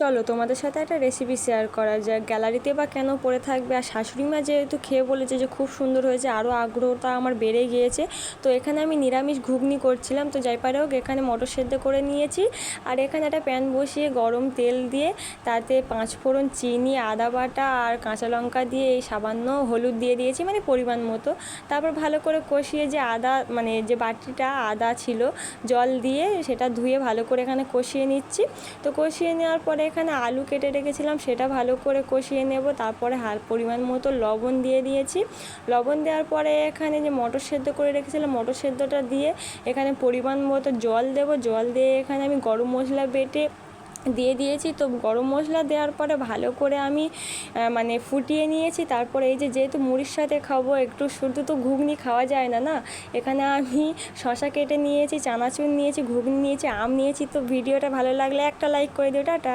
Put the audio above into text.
চলো তোমাদের সাথে একটা রেসিপি শেয়ার করা যায়। গ্যালারিতে বা কেন পড়ে থাকবে, আর শাশুড়ি মা যেহেতু খেয়ে বলেছে যে খুব সুন্দর হয়েছে, আরও আগ্রহটা আমার বেড়ে গিয়েছে। তো এখানে আমি নিরামিষ ঘুগনি করছিলাম, তো যাই পারে হোক এখানে মটর সেদ্ধ করে নিয়েছি। আর এখানে একটা প্যান বসিয়ে গরম তেল দিয়ে তাতে 5 ফোড়ন, চিনি, আদা বাটা আর কাঁচা লঙ্কা দিয়ে এই সামান্য হলুদ দিয়ে দিয়েছি, মানে পরিমাণ মতো। তারপর ভালো করে কষিয়ে যে আদা, মানে যে বাটিটা আদা ছিল, জল দিয়ে সেটা ধুয়ে ভালো করে এখানে কষিয়ে নিচ্ছি। তো কষিয়ে নেওয়ার পরে এখানে আলু কেটে রেখেছিলাম, সেটা ভালো করে কষিয়ে নেব। তারপরে পরিমাণ মতো লবণ দিয়ে দিয়েছি। লবণ দেওয়ার পরে এখানে যে মটর সেদ্ধ করে রেখেছিলাম, মটর সেদ্ধটা দিয়ে এখানে পরিমাণ মতো জল দেব। জল দিয়ে এখানে আমি গরম মশলা বেটে দিয়ে দিয়েছি। তো গরম মশলা দেওয়ার পরে ভালো করে আমি মানে ফুটিয়ে নিয়েছি। তারপরে এই যে যেহেতু মুড়ির সাথে খাবো, একটু শুধু তো ঘুগনি খাওয়া যায় না না, এখানে আমি শসা কেটে নিয়েছি, চানাচুর নিয়েছি, ঘুগনি নিয়েছি, আম নিয়েছি। তো ভিডিওটা ভালো লাগলে একটা লাইক করে দিও। টাটা।